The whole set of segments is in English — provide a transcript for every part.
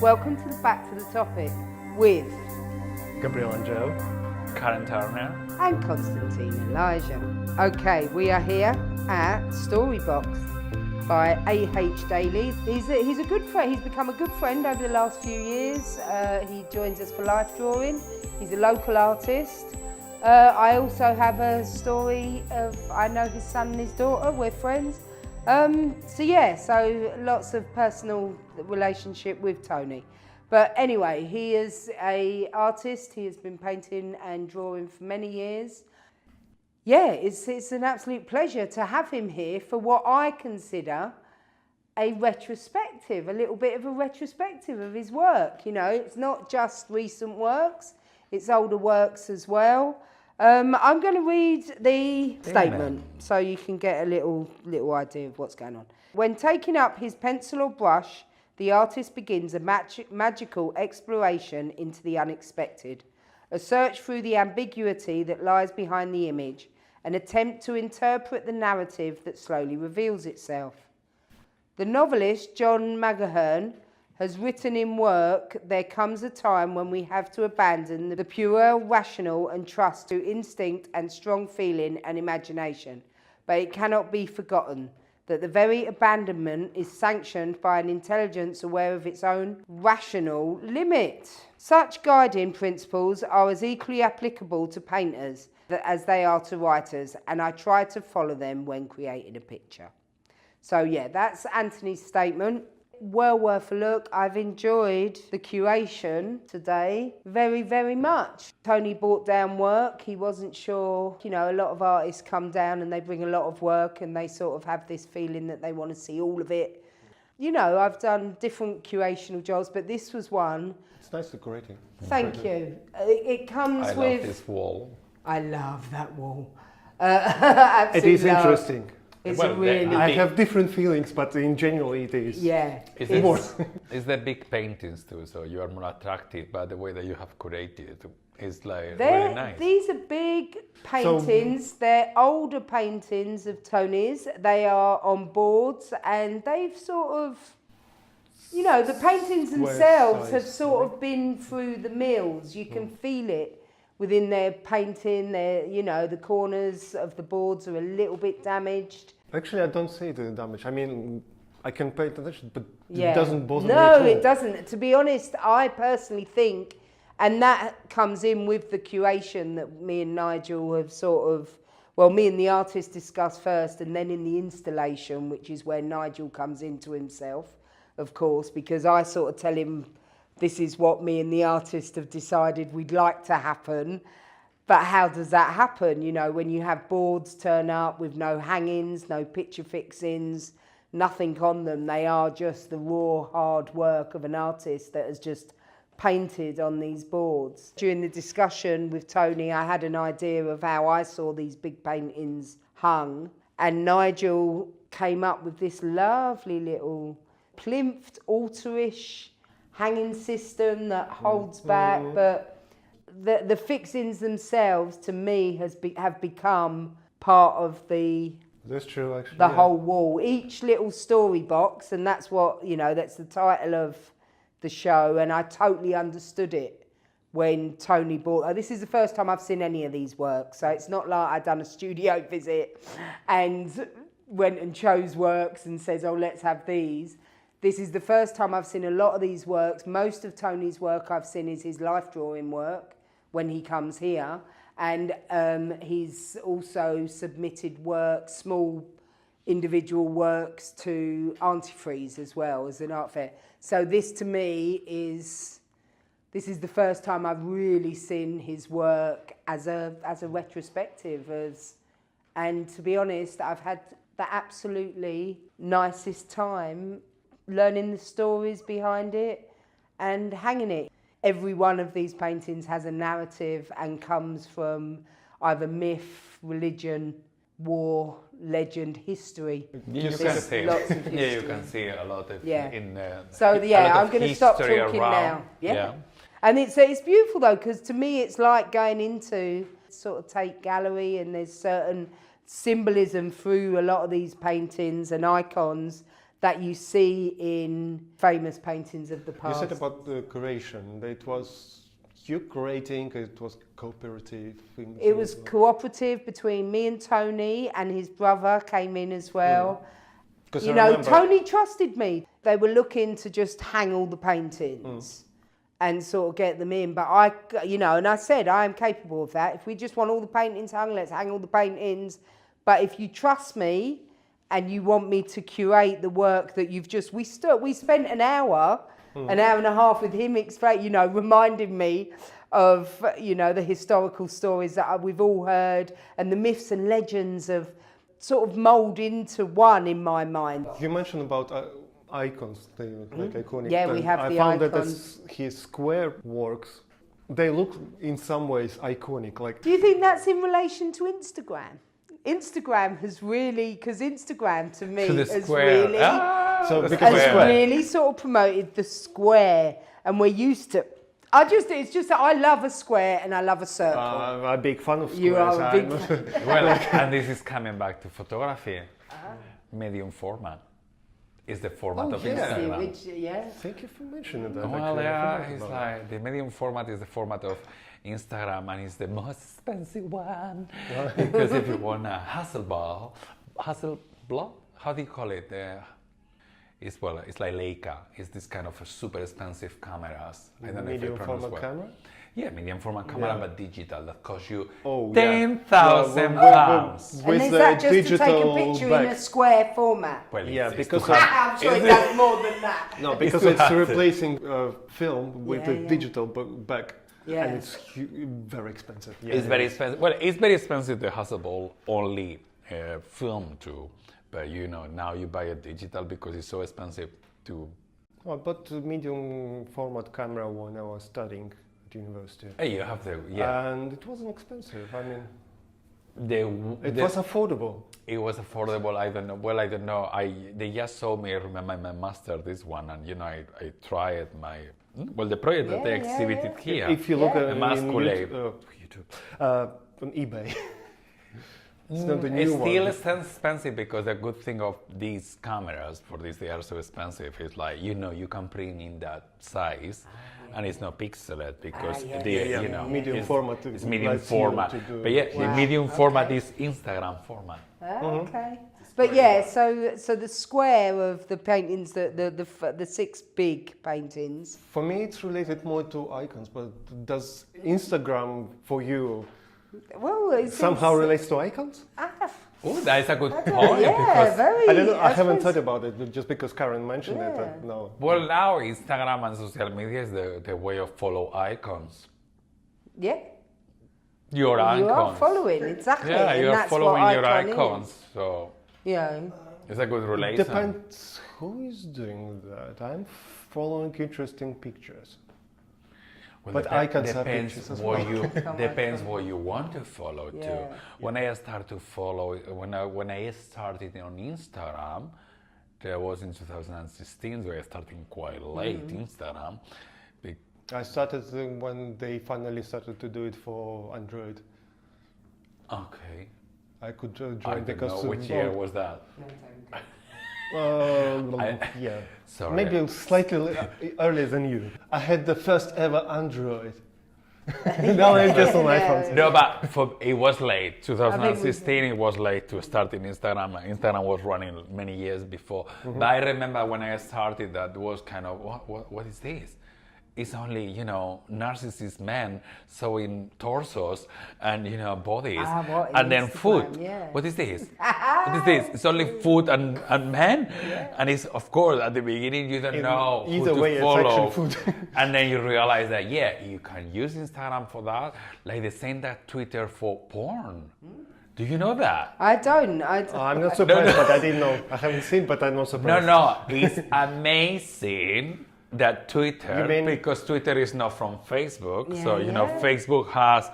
Welcome to the Back to the Topic with Gabriel Andreu, Karen Turner, and Constantine Elijah. Okay, we are here at STORYBOX by AH Daley. He's a good friend. He's become a good friend over the last few years. He joins us for life drawing. He's a local artist. I also have a story of, I know his son and his daughter, we're friends. So lots of personal relationship with Tony. But anyway, he is an artist. He has been painting and drawing for many years. Yeah, it's an absolute pleasure to have him here for what I consider a retrospective, a little bit of a retrospective of his work. You know, it's not just recent works, it's older works as well. I'm going to read the statement so you can get a little idea of what's going on. When taking up his pencil or brush, the artist begins a magical exploration into the unexpected, a search through the ambiguity that lies behind the image, an attempt to interpret the narrative that slowly reveals itself. The novelist John Magahern has written in work, there comes a time when we have to abandon the pure rational and trust to instinct and strong feeling and imagination. But it cannot be forgotten that the very abandonment is sanctioned by an intelligence aware of its own rational limit. Such guiding principles are as equally applicable to painters as they are to writers, and I try to follow them when creating a picture. So yeah, that's Anthony's statement. Well worth a look. I've enjoyed the curation today very, very much. Tony brought down work. He wasn't sure, you know, a lot of artists come down and they bring a lot of work and they sort of have this feeling that they want to see all of it. You know, I've done different curational jobs, but this was one. It's nice decorating. Thank you. It comes with... I love this wall. I love that wall. Absolutely. It is interesting. It's Well, really... I have different feelings, but in general it is. Yeah. Is the big paintings too, so you are more attracted by the way that you have curated it. It's like really nice. These are big paintings. They're older paintings of Tony's. They are on boards and they've sort of, you know, the paintings themselves have sort of been through the mills. You can feel it within their painting. You know, the corners of the boards are a little bit damaged. Actually, I don't see the damage. I mean, I can pay attention, but it doesn't bother me at all. No, it doesn't. To be honest, I personally think, and that comes in with the curation that me and Nigel have sort of, well, me and the artist discussed first, and then in the installation, which is where Nigel comes into himself, of course, because I sort of tell him, this is what me and the artist have decided we'd like to happen. But how does that happen? You know, when you have boards turn up with no hangings, no picture fixings, nothing on them. They are just the raw, hard work of an artist that has just painted on these boards. During the discussion with Tony, I had an idea of how I saw these big paintings hung. And Nigel came up with this lovely little plinth, altar-ish hanging system that holds back, but the fixings themselves, to me, have become part of That's true, actually. The whole wall. Each little story box, and that's what, you know, that's the title of the show, and I totally understood it when Tony bought. This is the first time I've seen any of these works, so it's not like I've done a studio visit and went and chose works and says, oh, let's have these. This is the first time I've seen a lot of these works. Most of Tony's work I've seen is his life drawing work when he comes here. And he's also submitted work, small individual works to Antifreeze as well as an art fair. So this to me is the first time I've really seen his work as a retrospective. And to be honest, I've had the absolutely nicest time learning the stories behind it and hanging it. Every one of these paintings has a narrative and comes from either myth, religion, war, legend, history. You can see lots of history. Yeah, you can see a lot of in so yeah, I'm going to stop talking around. now. Yeah. And it's beautiful though, because to me it's like going into sort of Tate Gallery, and there's certain symbolism through a lot of these paintings and icons that you see in famous paintings of the You past. said about the curation, that it was you creating, it was cooperative. It was cooperative between me and Tony, and his brother came in as well. Because You I know, remember- Tony trusted me. They were looking to just hang all the paintings and sort of get them in. But I, you know, and I said, I am capable of that. If we just want all the paintings hung, let's hang all the paintings. But if you trust me and you want me to curate the work that you've just, we spent an hour and a half with him, you know, reminding me of, you know, the historical stories that we've all heard and the myths and legends of sort of mould into one in my mind. You mentioned about icons, they like iconic. Yeah, we and have I the found icons. that his square works, they look in some ways iconic. Like Do you think that's in relation to Instagram? Instagram has really, because Instagram to me To the has square. really, so the because has square. really sort of promoted the square, and we're used to. It's just that I love a square and I love a circle. I'm a big fan of squares. You are a big I'm- Well, and this is coming back to photography. Medium format is the format of yeah. Instagram. Thank you for mentioning that. Well, actually. I yeah, forgot it's about like the medium format is the format of Instagram, and it's the most expensive one. Because if you want a Hasselblad, how do you call it? It's like Leica. It's this kind of a super expensive cameras. I don't know if medium I pronounce format well. camera. Yeah, medium format camera, Yeah. but digital. That costs you Oh, yeah. 10,000 Yeah, pounds. And with is the that just to take a digital picture back. in a square format? Well, Yeah, it's because too hard. I'm sure it does more than that. No, because too it's hard. replacing film with Yeah, a yeah. digital back, Yeah. and it's very expensive. Yeah, It's very expensive. Well, it's very expensive to Hasselblad only film too, but you know now you buy a digital because it's so expensive to. Oh, but the medium format camera when I was studying at university, Hey, you have the and it wasn't expensive. I mean, it the- was affordable. It was affordable. I don't know. Well, I don't know. They just saw me. I remember my master this one, and you know I tried the project that they Yeah, yeah, exhibited here. If you look Yeah. at it Emasculate. on eBay, it's not the It's new still one. expensive because the good thing of these cameras, for this they are so expensive, is like, you know, you can print in that size and it's not pixelated because yeah, you know, medium it's, format. it's medium lets you format. to do- But yeah, the Wow, medium format okay. is Instagram format. Okay. But yeah, so the square of the paintings, the 6 big paintings. For me, it's related more to icons. But does Instagram for you Well, it's somehow relates to icons? Oh, that is a good I don't- point. yeah, Because, very. I don't know. I haven't suppose- thought about it just because Karen mentioned it. Yeah. No. well, now Instagram and social media is the way of follow icons. Yeah, Your you icons. are following exactly. Yeah, and you're that's following what your icon icons. Is. So Yeah. it's a good relation. Depends who is doing that. I'm following interesting pictures. Well, But icons have depends pictures as what well. you depends what you want to follow Yeah. too. When I started to follow, when I started on Instagram, that was in 2016, so I started quite late Instagram. I started when they finally started to do it for Android. Okay, I could join I don't because know which year was that. yeah, Sorry. maybe slightly earlier than you. I had the first ever Android. Now I'm just on iPhones. No, but it was late. 2016, it was late to start in Instagram. Instagram was running many years before. But I remember when I started, that was kind of, what is this? It's only, you know, narcissist men showing torsos and, you know, bodies. what, And then Instagram, food. yeah. What is this? What is this? It's only food and men? Yeah. And it's, of course, at the beginning, you don't know who Either to way, follow. it's actually food. And then you realize that, yeah, you can use Instagram for that, like the same that Twitter for porn. Do you know that? I don't. I'm not surprised, but I didn't know. I haven't seen, but I'm not surprised. No, it's amazing that Twitter, You mean- because Twitter is not from Facebook, so, Yeah, you know, yeah. Facebook has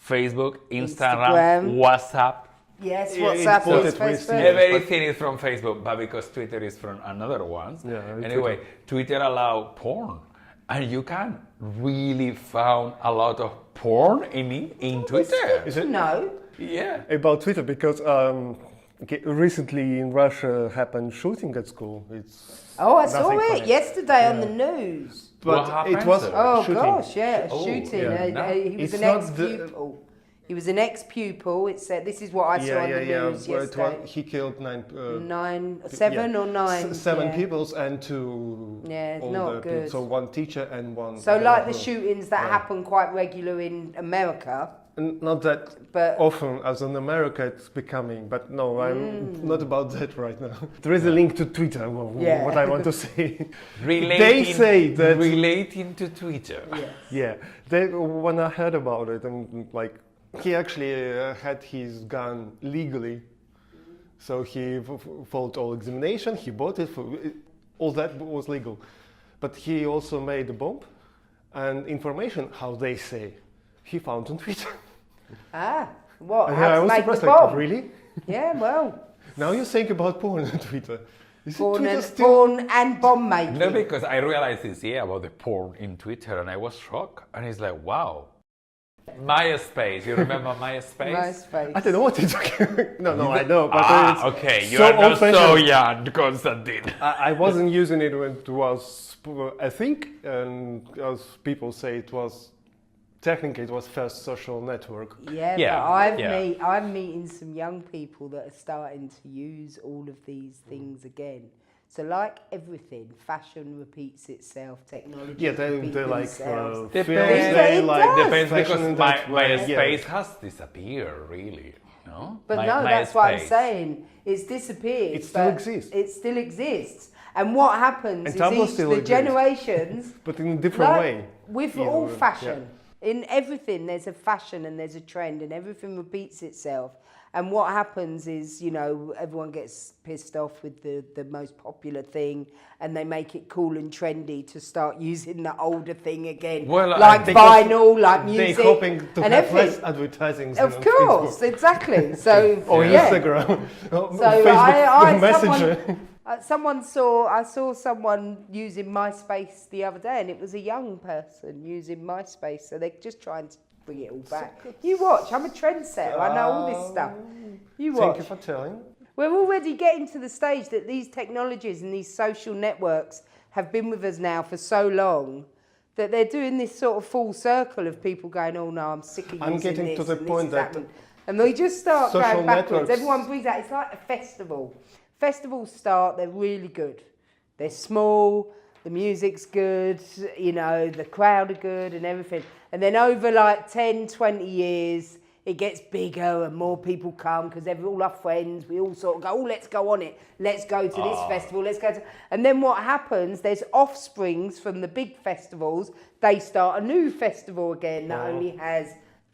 Facebook, Instagram, Instagram. WhatsApp. Yes, Yeah, WhatsApp it's is put it with Facebook. Yeah, Everything is from Facebook, but because Twitter is from another ones. Yeah, Anyway, Twitter allow porn, and you can really found a lot of porn in Twitter. Is it No. Yeah. about Twitter? Because Okay, recently in Russia happened shooting at school. It's Oh, I saw nothing it funny. yesterday on the news. What But happened, it was sir? Oh shooting. gosh, yeah, a Oh, shooting. yeah. No. He was It's an not ex-pupil. He was an ex-pupil. It said this is what I saw on the news where yesterday. he killed Seven or nine. seven yeah. people and two Yeah, older not people. good. So one teacher and one. So like the girl. shootings that happen quite regular in America. Not that But- often as in America it's becoming, but no, I'm not about that right now. There is a link to Twitter, Yeah. what I want to say. Relating, They say that- relating to Twitter. Yeah, when I heard about it, and like, he actually had his gun legally. So he followed all examination, he bought it, all that was legal. But he also made a bomb and information, how they say, he found on Twitter. Ah, what? And How I to was make the surprised, bomb? like, really? Yeah, well, Now you think about porn on Twitter. Is porn Twitter and, still... porn and bomb making. No, because I realized this year about the porn in Twitter, and I was shocked. And it's like, wow. MySpace, you remember MySpace? MySpace. I don't know what it's talking. No, I know, but it's okay, you so are not so old-fashioned. young, Constantine. I wasn't using it when it was, I think, and as people say, it was technically it was first social network. Yeah, Yeah, but yeah. I'm meeting some young people that are starting to use all of these things again. So like everything, fashion repeats itself, technology Yeah, repeats they're like themselves. films, Depends. they It like does. Depends fashion because in that way, MySpace yeah. has disappeared, really. No? But no, that's what I'm MySpace. saying. It's disappeared. It still but exists. It still exists. And what happens And is Tumblr each still the exists. generations, But in a different like, way. with You all know, fashion, in everything there's a fashion and there's a trend and everything repeats itself. And what happens is, you know, everyone gets pissed off with the most popular thing and they make it cool and trendy to start using the older thing again. Well, like because vinyl, like music. They're hoping to and have everything. less advertising. Of course, exactly. So, Or yeah. Instagram. Or So Facebook Messenger. I saw someone using MySpace the other day, and it was a young person using MySpace. So they're just trying to bring it all back. You watch. I'm a trendsetter. I know all this stuff. You watch. Thank you for telling. We're already getting to the stage that these technologies and these social networks have been with us now for so long that they're doing this sort of full circle of people going, oh no, I'm sick of using I'm getting this to the and point this is that happening. And they just start social going backwards. networks- Everyone brings out, it's like a festival. Festivals start, they're really good. They're small, the music's good, you know, the crowd are good and everything. And then over like 10, 20 years, it gets bigger and more people come because they're all our friends. We all sort of go, oh, let's go on it. Let's go to this festival. Let's go to... And then what happens, there's offsprings from the big festivals. They start a new festival again that only has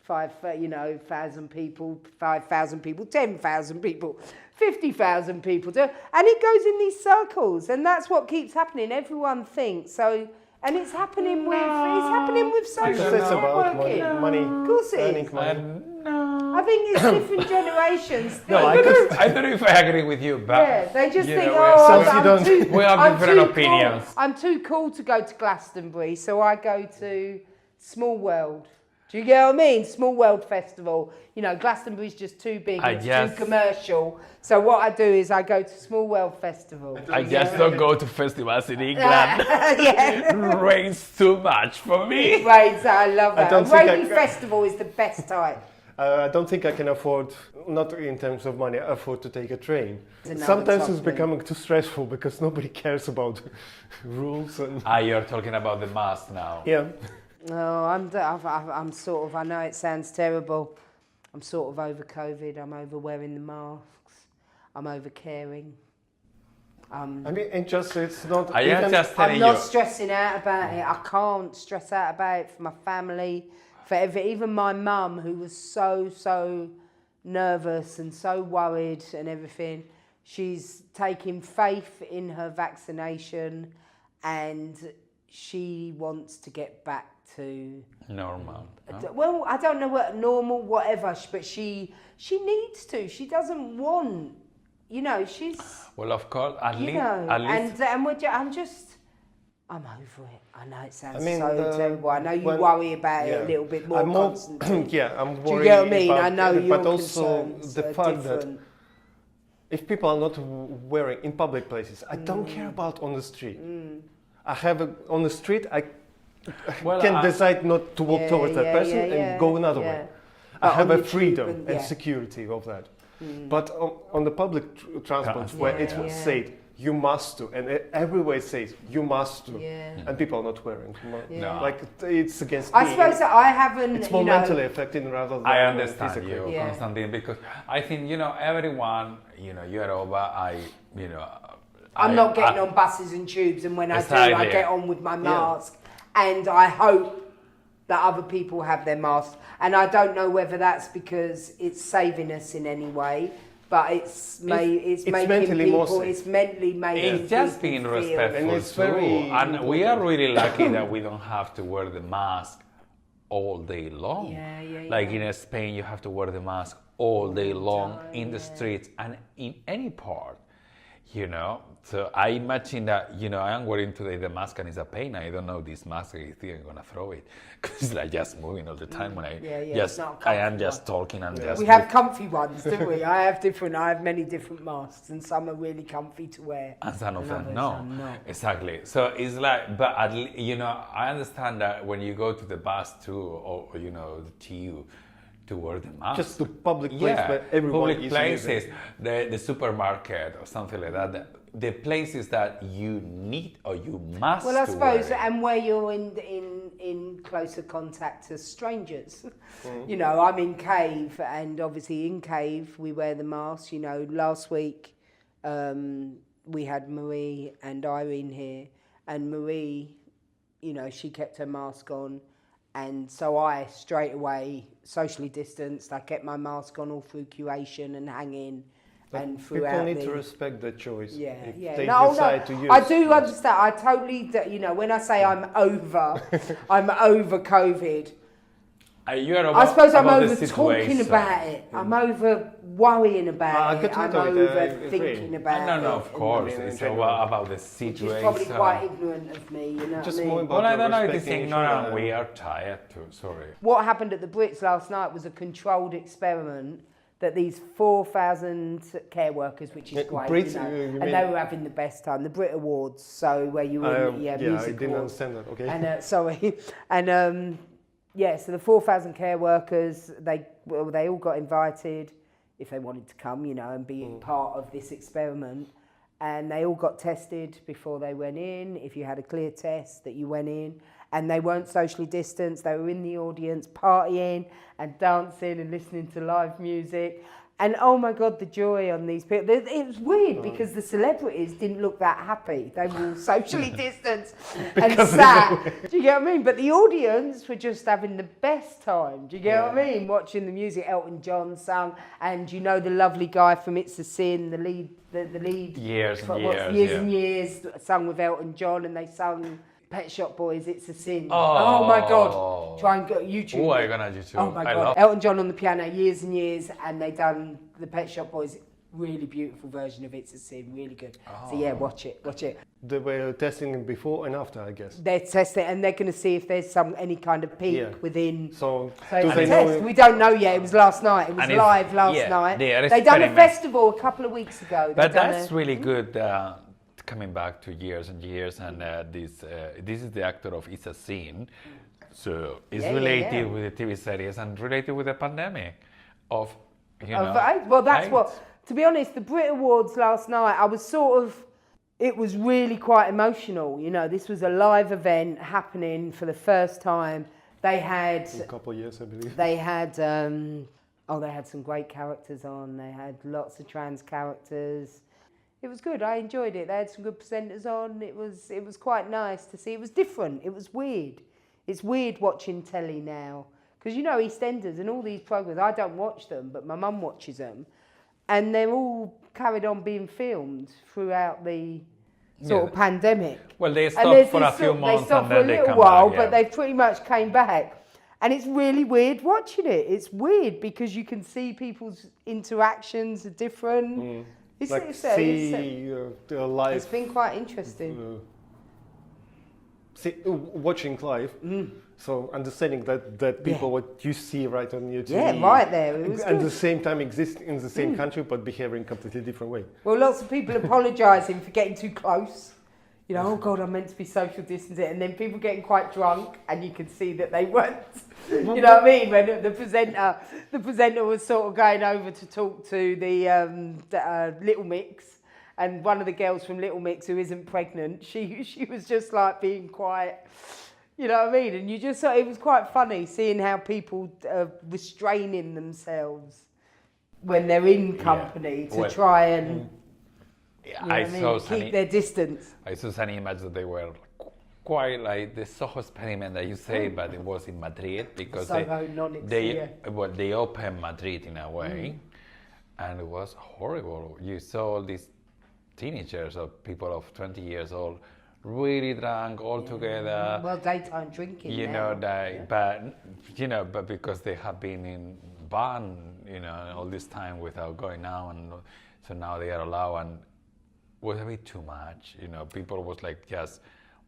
1,000 people, 5,000 people, 10,000 people, 50,000 people. And it goes in these circles. And that's what keeps happening. Everyone thinks. So... And it's happening with social Because it's about networking. money. Of course it earning is. money. No. I think it's different generations. No, I don't know if I agree with you, but Yeah, they just you think, know, oh, Since you don't- we have I'm different too opinions. Cool. I'm too cool to go to Glastonbury, so I go to Small World. Do you get what I mean? Small World Festival. You know, Glastonbury's just too big, it's too commercial. So what I do is I go to Small World Festival. I just don't go to festivals in England. Yeah. Rains too much for me. Right, I love that. don't A think rainy festival is the best time. I don't think I can afford, not in terms of money, afford to take a train. Another Sometimes it's topic. becoming too stressful because nobody cares about rules and... You're talking about the mask now. Yeah. No, I'm sort of, I know it sounds terrible. I'm sort of over COVID. I'm over wearing the masks. I'm over caring. I mean, it's not I am even... just I'm telling not you. stressing out about it. I can't stress out about it for my family, for even my mum, who was so nervous and so worried and everything. She's taking faith in her vaccination and she wants to get back to Normal. No? well, I don't know what normal, whatever, but she needs to. She doesn't want, you know, she's, Well, of course, at you least. know, At least and I'm over it. I know it sounds so the- terrible. I know you when- worry about it yeah. a little bit more, I'm more constantly. yeah, I'm Do you worried get what I mean? about I know it, your but also concerns the are fact different. if people are not wearing in public places, I don't care about on the street. I have on the street, I can decide not to walk towards that person and go another way. I have a freedom and security of that. But on the public transport, where it was said, you must do, and everywhere it says you must do, and people are not wearing. No. Like it's against. I suppose that I haven't. It's more mentally affecting rather than. I understand physically. you, Constantine, because I think everyone, you're over. I'm not getting on buses and tubes, and when I do, I get on with my mask, and I hope that other people have their masks. And I don't know whether that's because it's saving us in any way. But it's making people. It's mentally making. It's just being respectful, and it's and we are really lucky that we don't have to wear the mask all day long. Like in Spain, you have to wear the mask all day long in the streets and in any part. So I imagine that I am wearing today the mask and it's a pain. I don't know this mask. I think I'm gonna throw it because it's like just moving all the time when I am just talking and just. We have comfy ones, don't we? I have many different masks, and some are really comfy to wear. And some of them no, exactly. So it's like, but I understand that when you go to the bus too, or the tube, to wear the mask. Just the public place where everyone public places, the supermarket or something like that. The places that you need or you must. Well, I suppose, and where you're in closer contact to strangers. I'm in Cave, and obviously in Cave we wear the mask. Last week we had Marie and Irene here, and Marie, she kept her mask on. And so I straight away socially distanced. I kept my mask on all through curation and hanging and throughout. People need to respect their choice. If they no, decide to use. I do understand. I totally, when I say I'm over COVID. I suppose I'm over talking about it. I'm over worrying about it. I'm over thinking about it. No, of course. It's about the situation. Which is probably quite ignorant of me, Just what I mean? Well, I don't know if it's ignorant. We are tired too, sorry. What happened at the Brits last night was a controlled experiment that these 4,000 care workers, which is great, and they were having the best time. The Brit Awards, so where you win, music I didn't awards. understand that. Okay. And sorry, and so the 4,000 care workers, they all got invited if they wanted to come, and be part of this experiment. And they all got tested before they went in. If you had a clear test, that you went in. And they weren't socially distanced. They were in the audience partying and dancing and listening to live music. And oh my God, the joy on these people. It was weird because the celebrities didn't look that happy. They were all socially distanced and sat. Do you get what I mean? But the audience were just having the best time. Do you get what I mean? Watching the music. Elton John sung. And the lovely guy from It's a Sin, the lead. Years and years sung with Elton John, and they sung Pet Shop Boys, It's a Sin. Oh my God. Try and go YouTube. Oh, I'm gonna YouTube. Oh my God. Elton John on the piano, years and years, and they done the Pet Shop Boys, really beautiful version of It's a Sin, really good. So watch it. They were testing it before and after, I guess. They're testing, and they're going to see if there's any kind of peak within. So do they know? We don't know yet. It was last night. It was live last night. They done a festival a couple of weeks ago. But that's really good. Coming back to years and years, and this is the actor of It's a Sin, so it's related with the TV series and related with the pandemic of well, that's what. To be honest, the Brit Awards last night, I was it was really quite emotional. This was a live event happening for the first time. They had a couple of years, I believe. They had they had some great characters on. They had lots of trans characters. It was good. I enjoyed it. They had some good presenters on. It was quite nice to see. It was different. It was weird. It's weird watching telly now because EastEnders and all these programs. I don't watch them, but my mum watches them, and they're all carried on being filmed throughout the sort of pandemic. Well, they stopped for a few months. They stopped for a little while, but they pretty much came back. And it's really weird watching it. It's weird because you can see people's interactions are different. It's been quite interesting. Watching live, So understanding that people, what you see right on your TV, Yeah, right there. It was at good. the same time exist in the same country, but behave in a completely different way. Well, lots of people apologising for getting too close. You know, oh God, I'm meant to be social distancing, and then people getting quite drunk, and you can see that they weren't. You know what I mean? When the presenter was sort of going over to talk to the Little Mix, and one of the girls from Little Mix who isn't pregnant, she was just like being quiet. You know what I mean? And you just it was quite funny seeing how people are restraining themselves when they're in company to try and. Keep their distance. I saw some image that they were quite like the Soho experiment that you say, but it was in Madrid because they opened Madrid in a way, and it was horrible. You saw all these teenagers or people of 20 years old really drunk all together. Well, daytime drinking. You know, but because they have been in ban, you know, all this time without going out, and so now they are allowed and. Was a bit too much, you know. People was like, just,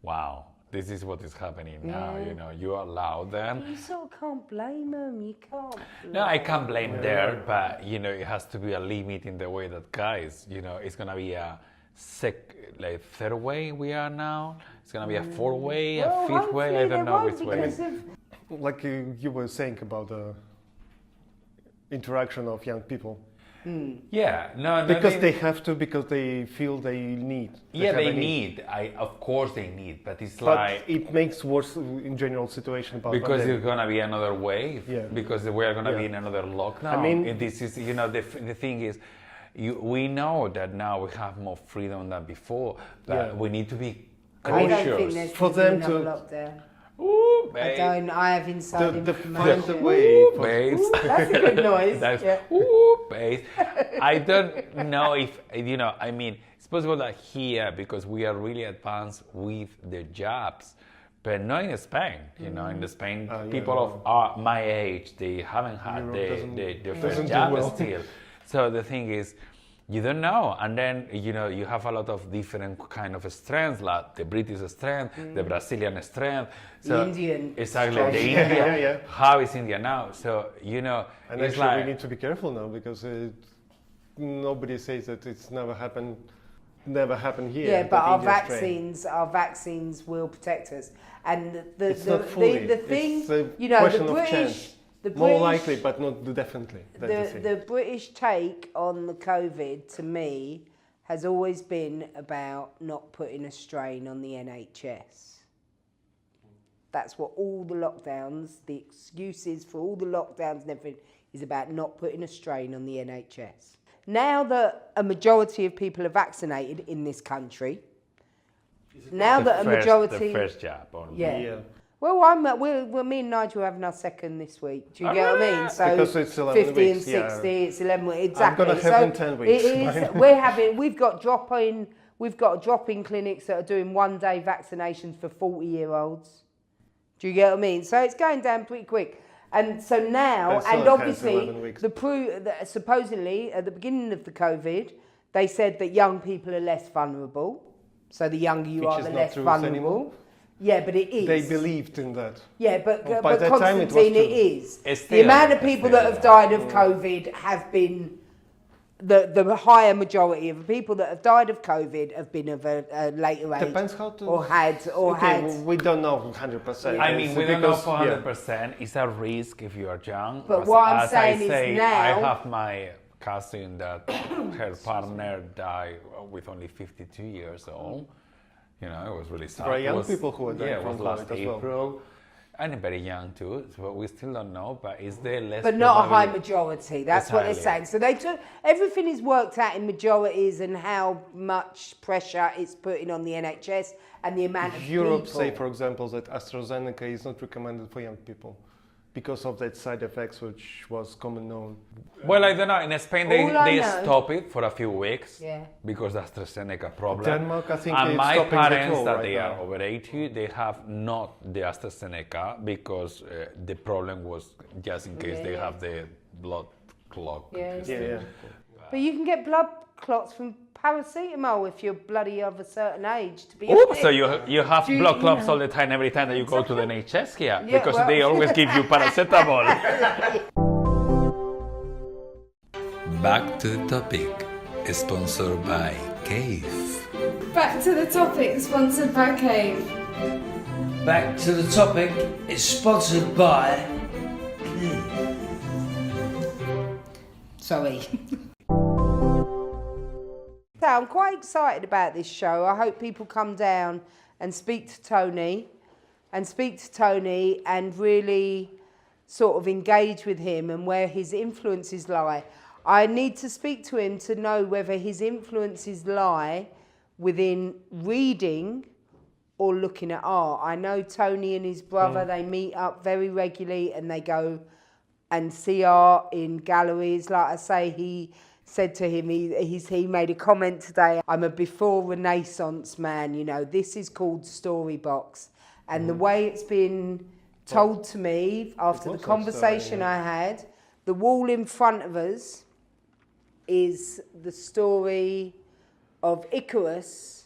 wow, this is what is happening now. You know, you allow them. You sort of can't blame them. You can't. No, I can't blame there, but you know, it has to be a limit in the way that guys, you know, it's gonna be a third way we are now. It's gonna be a fourth way, a fifth way. I don't know which way. Like you were saying about the interaction of young people. Yeah, no, because they have to, because they feel they need. They need. Of course they need, but it's but it makes worse in general situation about because it's gonna be another wave. Yeah. Because we are gonna be in another lockdown. I mean, and this is, you know, the thing is, we know that now we have more freedom than before, but we need to be cautious. I don't think there's for them to lockdown. Ooh, babe. I have inside information. Ooh, babes. That's a good noise. Ooh, babes. I don't know if, you know, I mean, it's possible that here, because we are really advanced with the jobs, but not in Spain. You know, in Spain, people of my age, they haven't had the first job still. So the thing is, you don't know, and then you know you have a lot of different kind of strengths, like the British strength, the Brazilian strength, the Indian, exactly the Indian. How is India now? So you know, and it's actually like, we need to be careful now because nobody says that it's never happened here. Yeah, but our vaccines will protect us, and the thing, it's you know, question the of British. chance. The More British, likely, but not definitely. The British take on the COVID, to me, has always been about not putting a strain on the NHS. That's what all the lockdowns, the excuses for all the lockdowns and everything, is about not putting a strain on the NHS. Now that a majority of people are vaccinated in this country, the first jab only. Yeah. Well, me and Nigel are having our second this week. Do you get what I mean? So because it's 11 50 weeks, and 60, it's 11 weeks. Exactly. I'm going to have in 10 weeks. We've got drop-in clinics that are doing one-day vaccinations for 40-year-olds. Do you get what I mean? So it's going down pretty quick. And so now, and obviously, supposedly at the beginning of the COVID, they said that young people are less vulnerable. So the younger you are, the less vulnerable. Anymore. Yeah, but it is. They believed in that. Yeah, but Constantine, it is. The amount of people that have died of COVID have been, the higher majority of the people that have died of COVID have been of a later age. Depends how to... We don't know 100%. I mean, we don't know for 100%. It's a risk if you are young. But what I'm saying is now... I have my cousin that her partner died with only 52 years old. You know, it was really sad. There are young people who are dying from last COVID as April. And very young too, so we still don't know, but is there less... But not a high majority, that's what they're saying. So everything is worked out in majorities and how much pressure it's putting on the NHS and the amount of Europe people. say, for example, that AstraZeneca is not recommended for young people because of that side effects, which was common known. Well, I don't know. In Spain, they stopped it for a few weeks because of AstraZeneca problem. Denmark, I think, and my parents, that right they now. are over 80, they have not the AstraZeneca because the problem was just in case they have the blood clot. But you can get blood clots from paracetamol if you're bloody of a certain age, to be Oops, honest. so you have blood clots all the time, every time that you go to the NHS here, Yeah, because well- they always give you paracetamol. Back to the topic, sponsored by Cave. Back to the topic, sponsored by Cave. Back to the topic, it's sponsored by... Sorry. So I'm quite excited about this show. I hope people come down and speak to Tony and really sort of engage with him and where his influences lie. I need to speak to him to know whether his influences lie within reading or looking at art. I know Tony and his brother, they meet up very regularly and they go and see art in galleries. Like I say, he said to him, he made a comment today, I'm a before Renaissance man, you know, this is called STORYBOX. And the way it's been told to me after the conversation I had, the wall in front of us is the story of Icarus.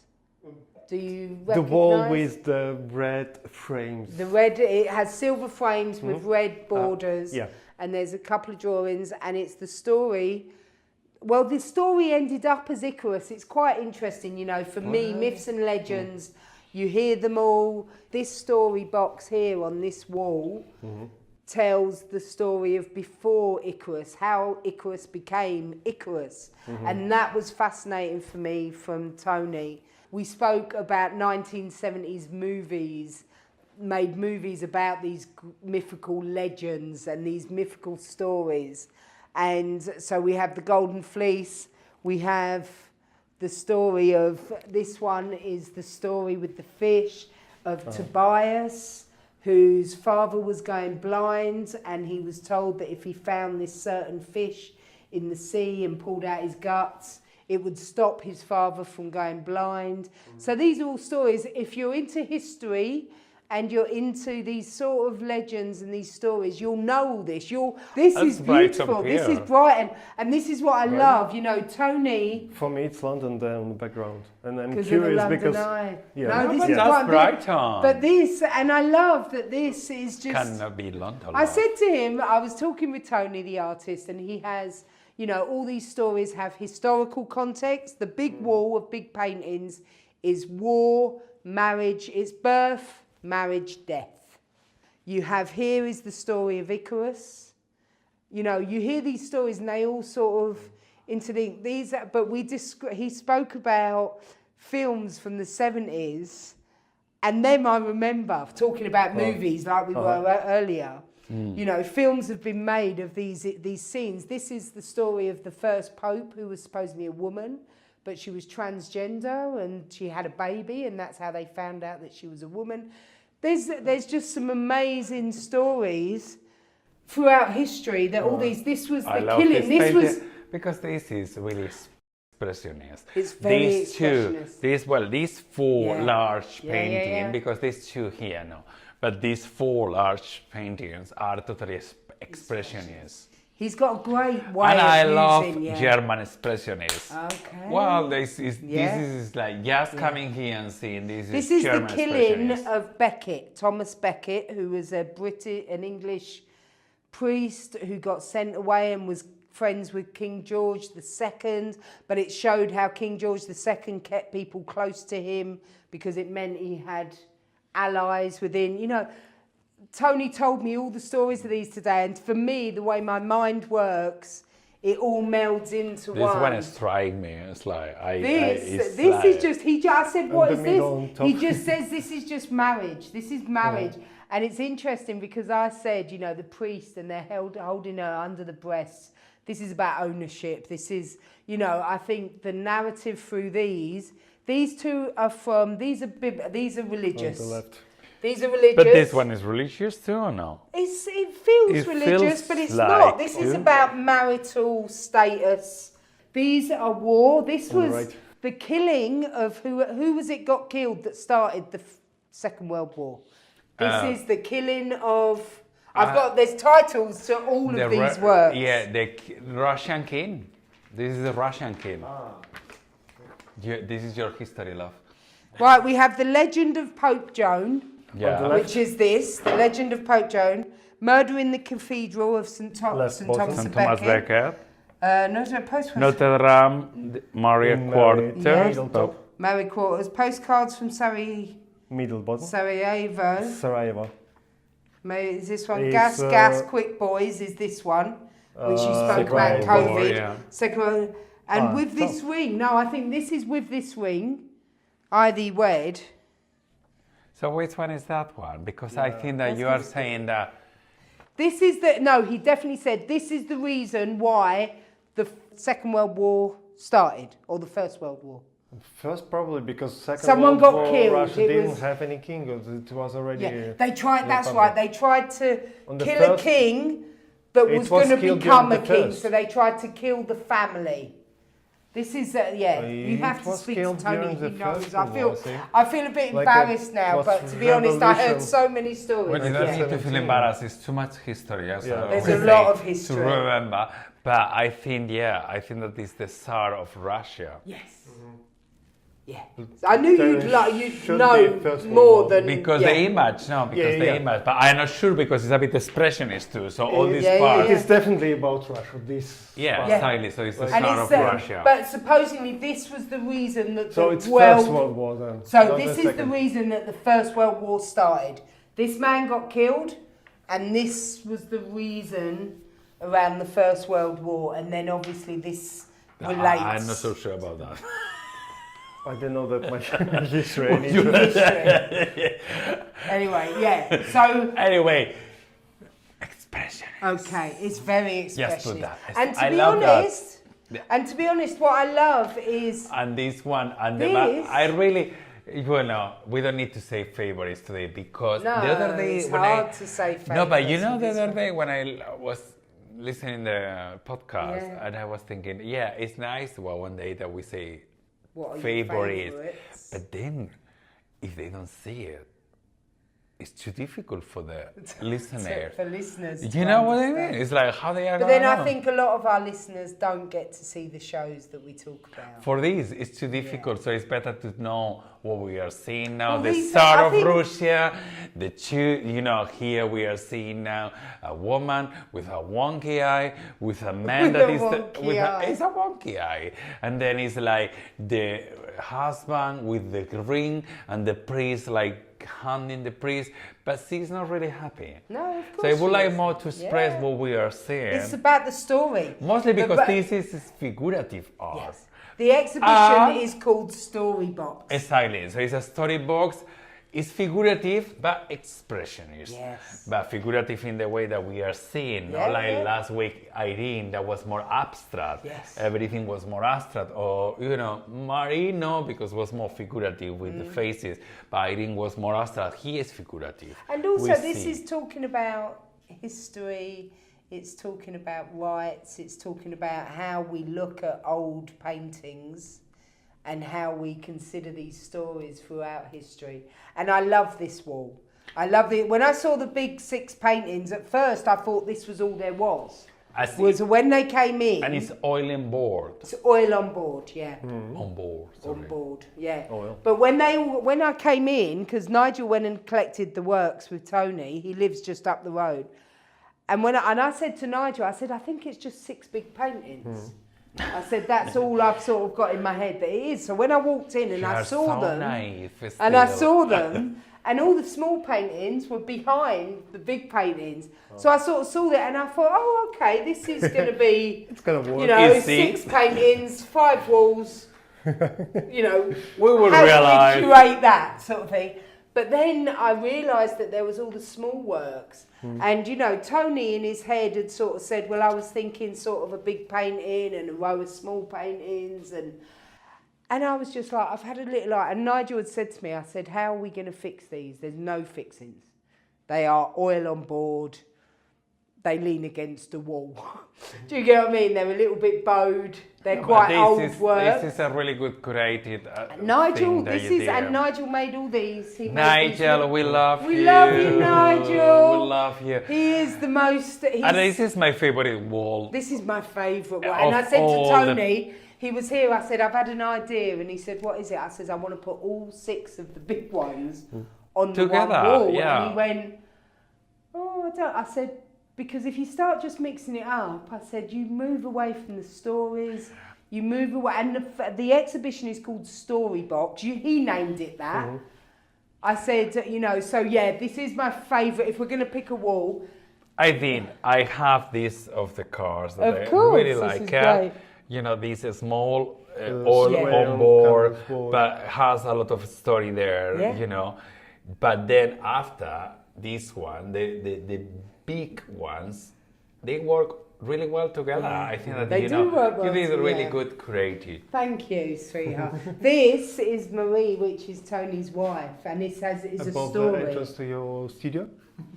Do you recognise? The wall with the red frames. The red, it has silver frames with red borders. Yeah. And there's a couple of drawings, and it's the story. Well, the story ended up as Icarus. It's quite interesting, you know, for me, myths and legends, you hear them all. This story box here on this wall tells the story of before Icarus, how Icarus became Icarus. And that was fascinating for me from Tony. We spoke about 1970s movies, made movies about these mythical legends and these mythical stories. And so we have the Golden Fleece, we have the story of, this one is the story with the fish of Tobias, whose father was going blind, and he was told that if he found this certain fish in the sea and pulled out his guts, it would stop his father from going blind. So these are all stories. If you're into history and you're into these sort of legends and these stories, you'll know all this. This That's is right beautiful. up This here. is bright, and this is what I love. You know, Tony. For me, it's London there in the background, and I'm Because of the curious London because Eye. yeah. No, No, this but is that's what I'm Brighton. But this, and I love that this is just. Cannot be London. I said to him, I was talking with Tony, the artist, and he has, you know, all these stories have historical context. The big wall of big paintings is war, marriage, it's birth, marriage, death. You have here is the story of Icarus. You know, you hear these stories and they all sort of interlink. But he spoke about films from the 70s, and then I remember talking about movies like we were earlier. You know, films have been made of these scenes. This is the story of the first pope, who was supposedly a woman, but she was transgender and she had a baby, and that's how they found out that she was a woman. There's just some amazing stories throughout history that all these. This was I the love killing. this This was. painting because this is really expressionist. It's very these expressionist. These four Yeah. large Yeah, paintings, yeah. because these two here, no, but these four large paintings are totally expressionist. He's got a great way And of I love using, German expressionists. Okay. Well, this is like just Yeah. coming here and seeing this This is is German the killing expressionist. of Becket, Thomas Becket, who was an English priest who got sent away and was friends with King George II, but it showed how King George II kept people close to him because it meant he had allies within. You know, Tony told me all the stories of these today, and for me, the way my mind works, it all melds into This one is striking me. It's like this is just I said, what the is middle on this? top. He just says this is just marriage. This is marriage. And it's interesting because I said, you know, the priest and they're holding her under the breasts. This is about ownership. This is, you know, I think the narrative through these two are these are religious. on the left. These are religious. But this one is religious too, or no? It feels It religious, feels but it's like not. This is it. about marital status. These are war. This was Right. the killing of who was it got killed that started the Second World War. This is the killing of. There's titles to all of these works. Yeah, the Russian king. This is the Russian king. This is your history, love. Right, we have the legend of Pope Joan, Yeah. which is this, the legend of Pope Joan, murder in the Cathedral of St. Left Thomas bottom. of St. Thomas Becket. Becket. No, postcards. Notre Dame, Maria In Quarters. middle top, Mary Quarters. Postcards from middle bottom. Sarajevo. Sarajevo. Is this one? It's, Gas, Quick Boys is this one, which you spoke Second about, World War, COVID. yeah. Second one. And with this ring, no, I think this is with this ring, Ivy Wed. So which one is that one? Because I think that you are saying that. This is the, no, he definitely said this is the reason why the Second World War started, or the First World War. First, probably because Someone World got War, killed. Russia It didn't was- have any king. It was already. Yeah, they tried, that's republic. right, they tried to On the kill a first- king that It was was going to killed become a during the king, first. so they tried to kill the family. This is, you It have to was speak to killed Tony, during he the knows. First I World feel, War, I think. I feel a bit Like embarrassed it now, was but to be honest, I heard revolution. so many stories. Well, you don't need to feel 17. embarrassed. It's too much history. As Yeah. I There's always a lot say, of history. to remember. But I think, I think that is the Tsar of Russia. Yes. Yeah. I knew you'd should know be First World more War. than... Because yeah. the image, no, because Yeah, the yeah. image. But I'm not sure because it's a bit expressionist too. So all these Yeah, yeah, parts. It is definitely about Russia. This. Yeah, part. exactly. So it's the And Tsar it's of Russia. But supposedly this was the reason that So the it's world... First World War then. So not this the is the second. reason that the First World War started. This man got killed, and this was the reason around the First World War, and then obviously this relates. I'm not so sure about that. I don't know that much history. I need to to- history. Anyway, yeah. So Anyway, expression. okay, it's very Just put expressive. that. And to I be love that. honest, what I love is And this one, and This- I really, well, no, we don't need to say favorites today because no. the other day it's when hard to say. no, but you favourites know with the this other one. day when I was listening the podcast Yeah. and I was thinking, yeah, it's nice one day that we say What are your favorites, favourites? but then if they don't see it, it's too difficult for the listener. For listeners, You to know what I understand. mean? It's like how they are. But then gonna I know? think a lot of our listeners don't get to see the shows that we talk about. For this, it's too difficult, so it's better to know what we are seeing now. Well, The these- Tsar I of think- Russia, the two, here we are seeing now a woman with a wonky eye, with a man With that a is wonky eye. it's a wonky eye, and then it's like the husband with the ring and the priest like handing the priest, but she's not really happy. No, of course. So I would she like is. more to express Yeah. what we are seeing. It's about the story. Mostly because But- this is figurative art. Yes. The exhibition Ah. is called Storybox. Exactly. So it's a story box. It's figurative but expressionist. Yes. But figurative in the way that we are seeing. Yeah, Not like yeah. last week Irene that was more abstract. Yes. Everything was more abstract. Or Marino because it was more figurative with Mm. the faces. But Irene was more abstract. He is figurative. And also, We this see. is talking about history, it's talking about rights, it's talking about how we look at old paintings and how we consider these stories throughout history. And I love this wall. I love it. When I saw the big 6 paintings, at first I thought this was all there was. I see. Was when they came in, And it's oil and board. it's oil on board, yeah. On board. On sorry. board, yeah. Oil. But when I came in, because Nigel went and collected the works with Tony, he lives just up the road, and I said to Nigel, I said, I think it's just 6 big paintings. I said that's all I've sort of got in my head, but it is. So when I walked in and You I are saw so them, naive, and I still. saw them, and all the small paintings were behind the big paintings. So I sort of saw that, and I thought, oh, okay, this is going to be, It's gonna work. you know, Easy. 6 paintings, 5 walls, you know. We will how realize. do we curate that sort of thing? But then I realised that there was all the small works. And, Tony in his head had sort of said, well, I was thinking sort of a big painting and a row of small paintings. And I was just like, I've had a little like, and Nigel had said to me, I said, how are we going to fix these? There's no fixings. They are oil on board. they lean against a wall. Do you get what I mean? They're a little bit bowed. They're quite old work. This is a really good curated Nigel, thing that you did. and Nigel made all these. Nigel, we love you. We love you, Nigel. We love you. He is the most. And this is my favorite wall. This is my favourite one. And I said to Tony, he was here, I said, I've had an idea. And he said, what is it? I said, I want to put all 6 of the big ones on the one wall. Yeah. And he went, oh, I don't. I said, because if you start just mixing it up, I said, you move away from the stories, you move away. And the exhibition is called STORYBOX. He named it that. Mm-hmm. I said, you know, so yeah, this is my favourite. If we're going to pick a wall. I have this of the cars that of course, I really like. Great. You know, this is small, all on board, but has a lot of story there, you know. But then after this one, the big ones, they work really well together. I think that they do work well. You did a really good creative. Thank you, sweetheart. This is Marie, which is Tony's wife, and this is a story. Above the entrance to your studio?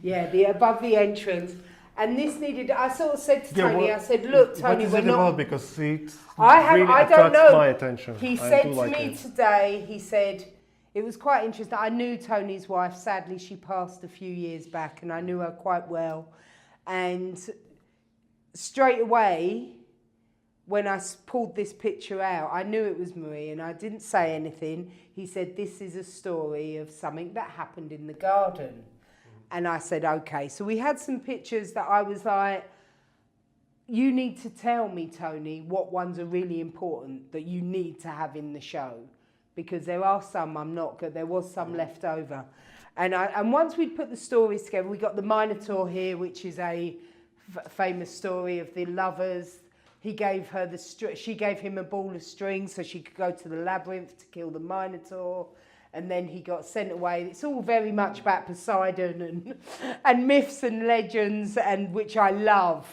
Yeah, above the entrance. And this needed, I sort of said to Tony, I said, look, Tony, we're not... About? Because it I don't know. My attention. He said to me today, he said, it was quite interesting. I knew Tony's wife, sadly, she passed a few years back, and I knew her quite well. And straight away, when I pulled this picture out, I knew it was Marie, and I didn't say anything. He said, this is a story of something that happened in the garden. And I said, okay. So we had some pictures that I was like, you need to tell me, Tony, what ones are really important that you need to have in the show. Because there are some I'm not good. There was some left over. And once we'd put the stories together, we got the Minotaur here, which is a famous story of the lovers. He gave her she gave him a ball of string so she could go to the labyrinth to kill the Minotaur. And then he got sent away. It's all very much about Poseidon and myths and legends, and which I love.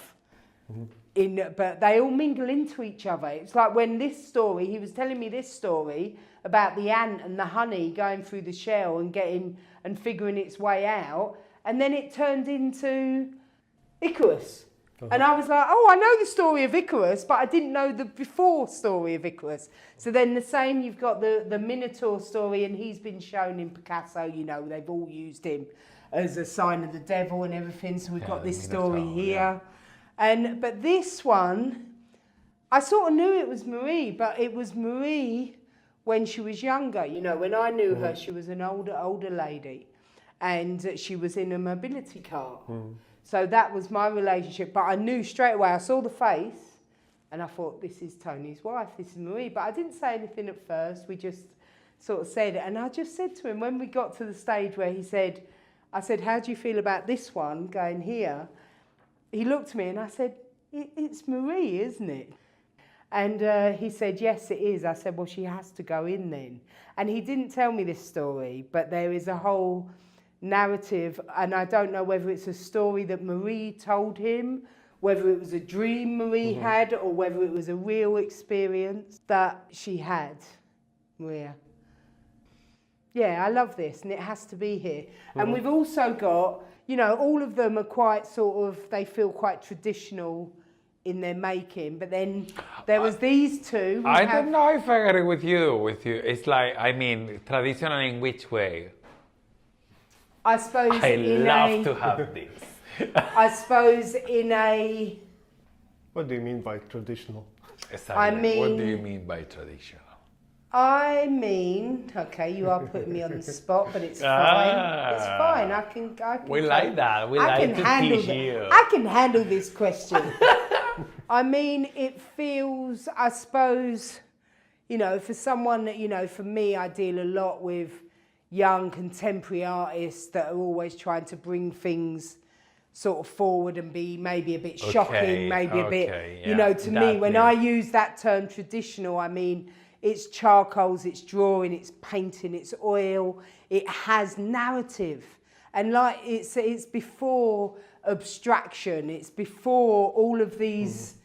But they all mingle into each other. It's like when this story, he was telling me this story about the ant and the honey going through the shell and getting and figuring its way out, and then it turned into Icarus. And I was like, oh, I know the story of Icarus, but I didn't know the before story of Icarus. So then the same, you've got the Minotaur story, and he's been shown in Picasso, you know, they've all used him as a sign of the devil and everything. So we've got this story here. Yeah. But this one, I sort of knew it was Marie, but it was Marie when she was younger. You know, when I knew her, she was an older lady, and she was in a mobility car. So that was my relationship. But I knew straight away, I saw the face, and I thought, this is Tony's wife, this is Marie. But I didn't say anything at first. We just sort of said it. And I just said to him, when we got to the stage where he said, I said, how do you feel about this one going here? He looked at me and I said, it's Marie, isn't it? And he said, yes, it is. I said, well, she has to go in then. And he didn't tell me this story, but there is a whole narrative, and I don't know whether it's a story that Marie told him, whether it was a dream Marie had, or whether it was a real experience that she had, Maria. Yeah, I love this, and it has to be here. And we've also got, you know, all of them are quite sort of, they feel quite traditional in their making, but then there was these two. I don't know if I agree with you. It's like, I mean, traditional in which way? I suppose I love to have this. I suppose in a... What do you mean by traditional? Exactly. I mean... What do you mean by traditional? I mean... Okay, you are putting me on the spot, but it's fine. It's fine. I can we like that. We like to teach you. I can handle this question. I mean, it feels, I suppose, you know, for someone that, you know, for me, I deal a lot with young contemporary artists that are always trying to bring things sort of forward and be maybe a bit shocking, maybe a bit, you know, to me, when I use that term traditional, I mean, it's charcoals, it's drawing, it's painting, it's oil, it has narrative. And like, it's before abstraction, it's before all of these,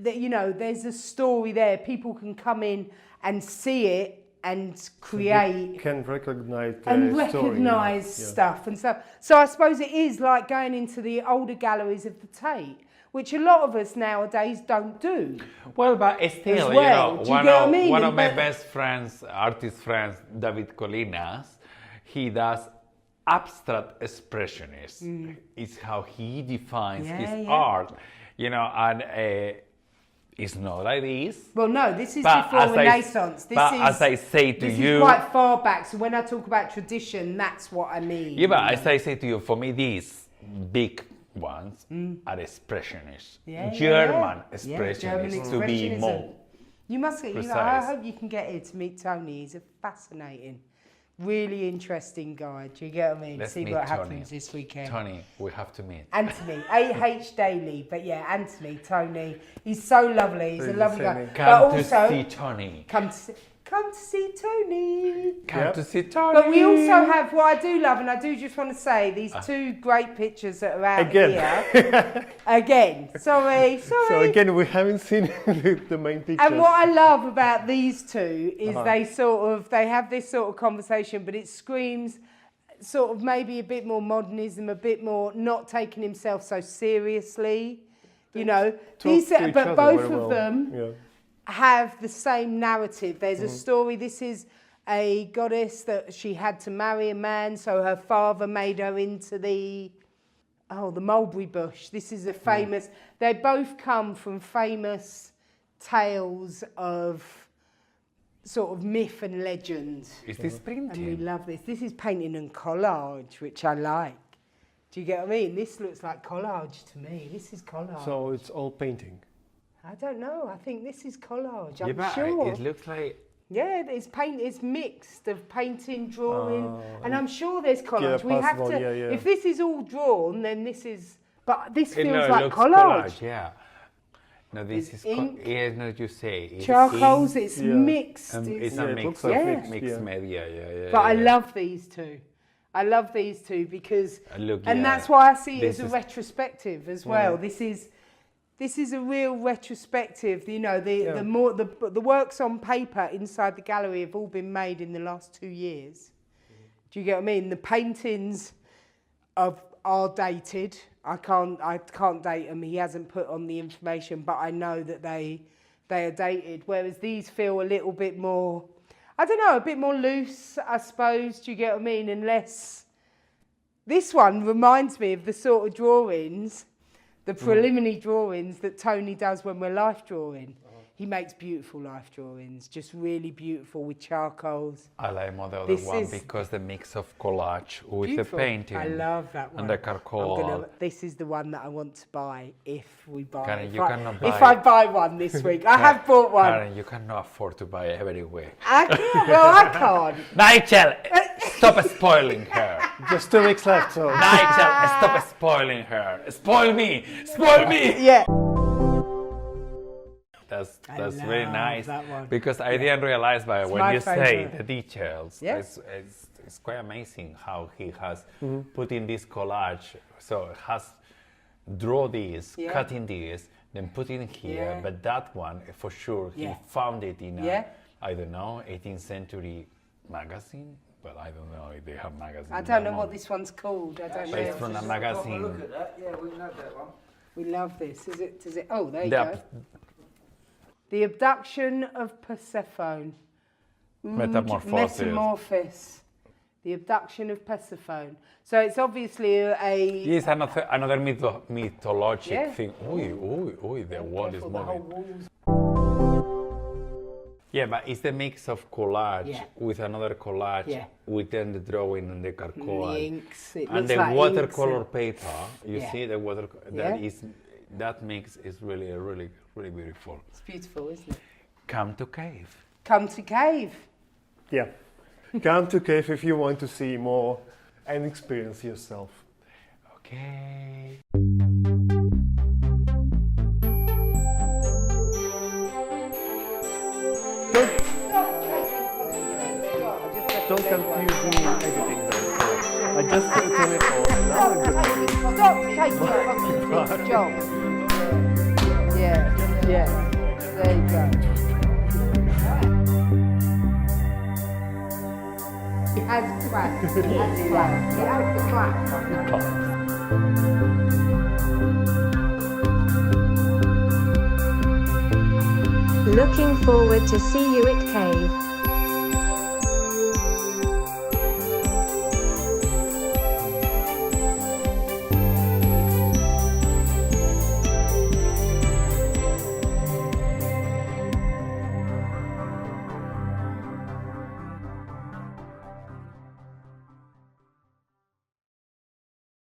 you know, there's a story there. People can come in and see it and create Can recognize the and story, recognise yeah. stuff and stuff. So I suppose it is like going into the older galleries of the Tate, which a lot of us nowadays don't do. Well, but still, As well. you Do you know, get what I mean? one of my But- best friends, artist friends, David Colinas, he does abstract expressionism. It's how he defines his art, you know, and it's not like this. Well, no, this is But before as I- Renaissance. but as I say to this you- is quite far back. So when I talk about tradition, that's what I mean. Yeah, but as I say to you, for me, these big ones are expressionists, German expressionists, to be expressionism. more. You must get. You know, I precise. hope you can get here to meet Tony. He's a fascinating, really interesting guy. Do you get what I mean? Let's See meet what Tony. happens this weekend. Tony, we have to meet. Anthony, AH Daley, but yeah, Anthony, Tony. He's so lovely. He's a He's lovely the guy. same. But Come to also, see Tony. come to see Tony. Come Yep. to see Tony. But we also have what I do love, and I do just want to say these two great pictures that are out Again. here. Again, sorry. So again, we haven't seen the main picture. And what I love about these two is they have this sort of conversation, but it screams sort of maybe a bit more modernism, a bit more not taking himself so seriously. You know, these, to each but other both very of well. them Yeah. have the same narrative. There's a story. This is a goddess that she had to marry a man, so her father made her into the mulberry bush. This is a famous. They both come from famous tales of sort of myth and legend. Is this And we printing? love this. This is painting and collage, which I like. Do you get what I mean? This looks like collage to me. This is collage. So it's all painting. I don't know. I think this is collage. Yeah, I'm but sure. it looks like. Yeah, it's mixed of painting, drawing, and I'm sure there's collage. We have possible, to. yeah. If this is all drawn, then this is. But this feels it like looks collage. Yeah. No, this It's is ink, yeah, no, you say it's Charcoals. ink, It's Yeah. mixed. it's Yeah, a it mix looks of like mixed, mixed yeah. media. Yeah. But I yeah. love these two. I love these two because, Look, and yeah, that's why I see it this as a is- retrospective as well. This is a real retrospective. You know, the works on paper inside the gallery have all been made in the last 2 years. Do you get what I mean? The paintings are dated. I can't date them. He hasn't put on the information, but I know that they are dated. Whereas these feel a little bit more, I don't know, a bit more loose, I suppose. Do you get what I mean? And less. This one reminds me of the sort of drawings, the preliminary drawings that Tony does when we're life drawing. He makes beautiful life drawings, just really beautiful with charcoals. I like more the other This one is because the mix of collage with Beautiful. the painting. I love that one. And the charcoal. This is the one that I want to buy if we buy Karen, it. you cannot If buy I buy one this week. I have bought one. Karen, you cannot afford to buy every week. I can't. Well, I can't. Nigel, stop spoiling her. Just 2 weeks left, so Nigel, stop spoiling her. Spoil me. Spoil me. Yeah. That's love very nice that one. because I didn't realize, but when my you say favourite. the details, Yeah. it's quite amazing how he has put in this collage. So it has draw this, Yeah. cutting this, then put in here. Yeah. But that one, for sure, he Yeah. found it in Yeah. I don't know, 18th century magazine. Well, I don't know if they have magazines. I don't know what this one's called. I don't But it's know. from a magazine. Look at that. Yeah, we know that one. We love this. Does it? Oh, there you The go. The Abduction of Persephone. Metamorphosis. Metamorphosis. The Abduction of Persephone. So it's obviously Yes, another mythologic Yeah. thing. Oi, the wall is Careful, the whole moving. wall's Yeah, but it's the mix of collage Yeah. with another collage, Yeah. within the drawing and the charcoal. the inks. It And looks the like watercolor inks paper, you Yeah. see the water Yeah. that mix is really, really, really beautiful. It's beautiful, isn't it? Come to cave. Come to cave. yeah. Come to cave if you want to see more and experience yourself. Okay. Don't confuse me editing them. So I just turn it on and now I'm gonna do Stop taking your fucking job. Yeah. There you go. As twat. As twat. As twat. Looking forward to see you at Cave.